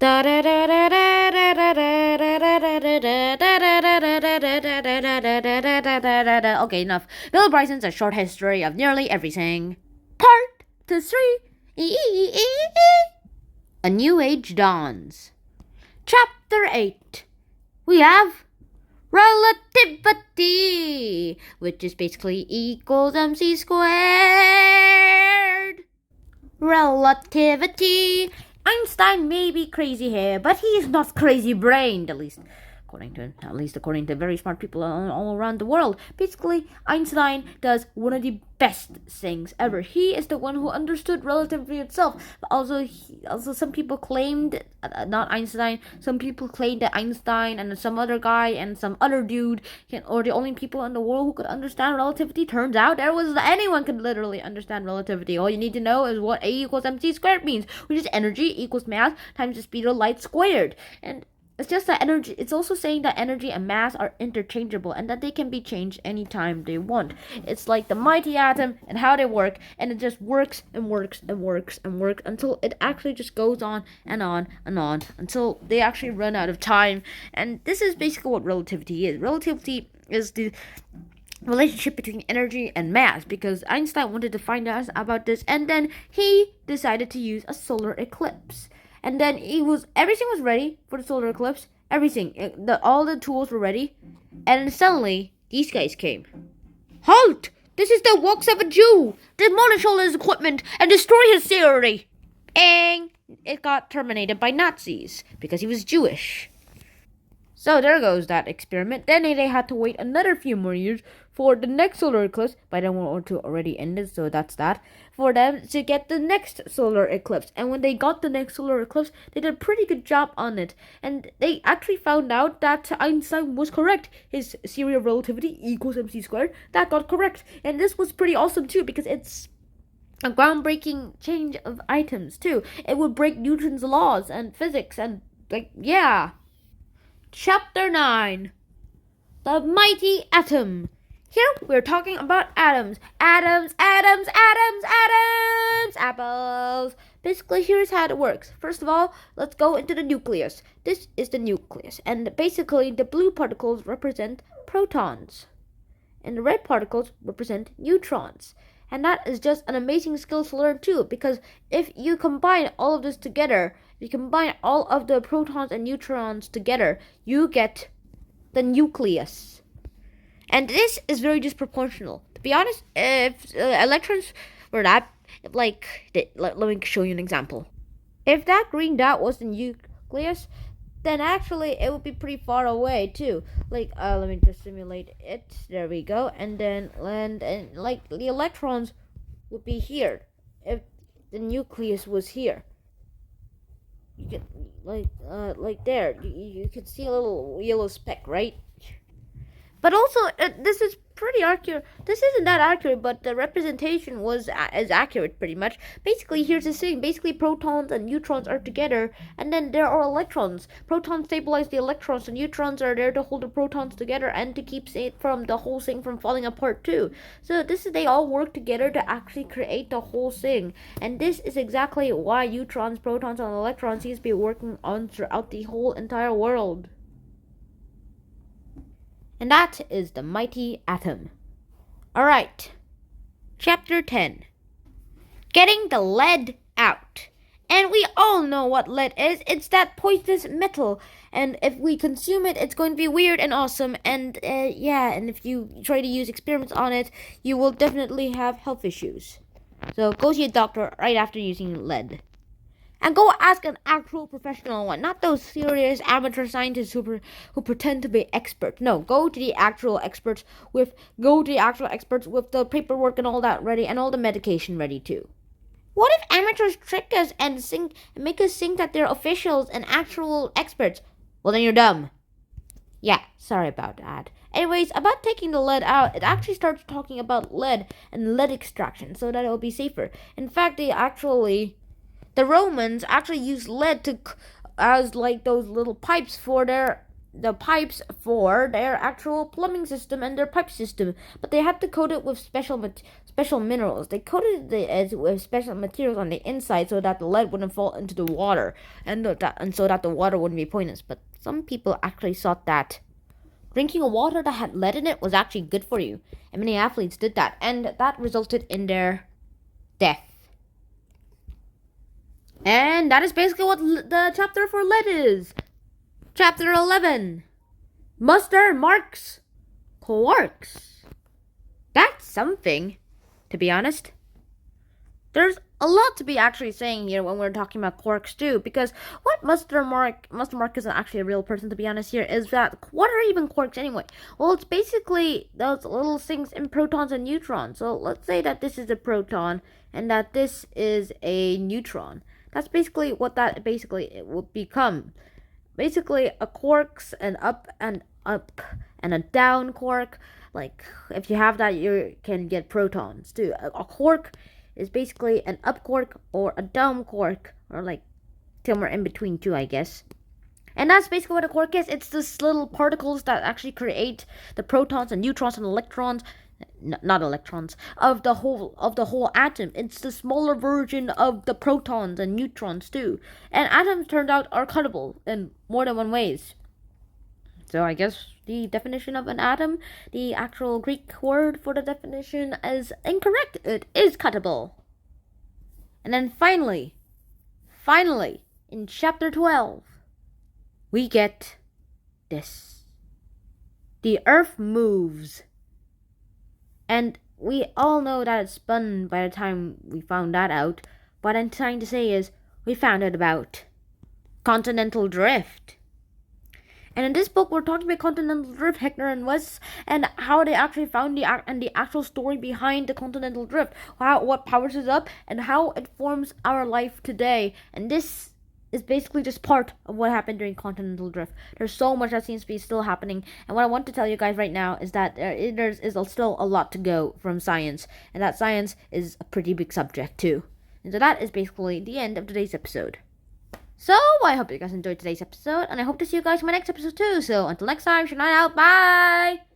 Okay, enough. Bill Bryson's A Short History of Nearly Everything. Part 3. A New Age Dawns. Chapter 8. We have relativity, which is basically equals mc squared. Relativity. Einstein may be crazy here, but he's not crazy brained, at least according to very smart people all around the world. Basically, Einstein does one of the best things ever. He is the one who understood relativity itself. But also some people claimed, not Einstein, some people claimed that Einstein and some other guy and some other dude or the only people in the world who could understand relativity. Turns out anyone could literally understand relativity. All you need to know is what A equals mc squared means, which is energy equals mass times the speed of light squared. And it's just that energy. It's also saying that energy and mass are interchangeable and that they can be changed anytime they want. It's like the mighty atom and how they work, and it just works and works and works and works until it actually just goes on and on and on until they actually run out of time. And this is basically what relativity is. Relativity is the relationship between energy and mass, because Einstein wanted to find out about this, and then he decided to use a solar eclipse. And then everything was ready for the solar eclipse. All the tools were ready. And suddenly, these guys came. Halt! This is the works of a Jew! Demolish all his equipment and destroy his theory! And it got terminated by Nazis because he was Jewish. So there goes that experiment. Then they had to wait another few more years for the next solar eclipse. By then World War II already ended, so that's that. For them to get the next solar eclipse. And when they got the next solar eclipse, they did a pretty good job on it. And they actually found out that Einstein was correct. His theory of relativity equals mc squared. That got correct. And this was pretty awesome too, because it's a groundbreaking change of items too. It would break Newton's laws and physics and yeah. Chapter 9. The Mighty Atom. Here we're talking about atoms. Atoms. Apples. Basically, here's how it works. First of all, let's go into the nucleus. This is the nucleus. And basically, the blue particles represent protons. And the red particles represent neutrons. And that is just an amazing skill to learn too, because if you combine all of this together, if you combine all of the protons and neutrons together, you get the nucleus. And this is very disproportional. To be honest, if electrons were that, let me show you an example. If that green dot was the nucleus, then actually it would be pretty far away too. Let me just simulate it. There we go. And then the electrons would be here if the nucleus was here. You can there. You can see a little yellow speck, right? But also, this is pretty accurate. This isn't that accurate, but the representation is accurate pretty much. Basically, here's the thing. Basically, protons and neutrons are together, and then there are electrons. Protons stabilize the electrons, and neutrons are there to hold the protons together and to keep it from the whole thing from falling apart too. So they all work together to actually create the whole thing. And this is exactly why neutrons, protons, and electrons seems to be working on throughout the whole entire world. And that is the mighty atom. Alright. Chapter 10. Getting the lead out. And we all know what lead is. It's that poisonous metal. And if we consume it, it's going to be weird and awesome. And and if you try to use experiments on it, you will definitely have health issues. So go see a doctor right after using lead. And go ask an actual professional one, not those serious amateur scientists who pretend to be experts. No, go to the actual experts with the paperwork and all that ready, and all the medication ready too. What if amateurs trick us and make us think that they're officials and actual experts? Well, then you're dumb. Yeah, sorry about that. Anyways, about taking the lead out, it actually starts talking about lead and lead extraction so that it will be safer. In fact, the Romans actually used lead as those little pipes for their the pipes for their actual plumbing system and their pipe system, but they had to coat it with special minerals. They coated it with special materials on the inside so that the lead wouldn't fall into the water, and so that the water wouldn't be poisonous. But some people actually thought that drinking water that had lead in it was actually good for you, and many athletes did that, and that resulted in their death. And that is basically what the chapter for lead is. Chapter 11. Mustard marks quarks. That's something, to be honest. There's a lot to be actually saying here when we're talking about quarks too, because what Mustard Mark isn't actually a real person, to be honest here, is that what are even quarks anyway? Well, it's basically those little things in protons and neutrons. So let's say that this is a proton and that this is a neutron. That's basically what that it would become. Basically, a quark's an up and a down quark. Like, if you have that, you can get protons too. A quark is basically an up quark or a down quark, or like somewhere in between two, I guess. And that's basically what a quark is. It's this little particles that actually create the protons and neutrons and electrons, not electrons, of the whole atom. It's the smaller version of the protons and neutrons too. And atoms turned out are cuttable in more than one ways. So I guess the definition of an atom, the actual Greek word for the definition, is incorrect. It is cuttable. And then finally, in chapter 12, we get this. The Earth moves. And we all know that it's spun by the time we found that out. What I'm trying to say is, we found out about continental drift. And in this book, we're talking about continental drift, Heckner and West, and how they actually found the actual story behind the continental drift, what powers it up, and how it forms our life today. And this is basically just part of what happened during continental drift. There's so much that seems to be still happening, and what I want to tell you guys right now is that there is still a lot to go from science, and that science is a pretty big subject too. And so that is basically the end of today's episode. So I hope you guys enjoyed today's episode, and I hope to see you guys in my next episode too. So until next time, Shania out, bye!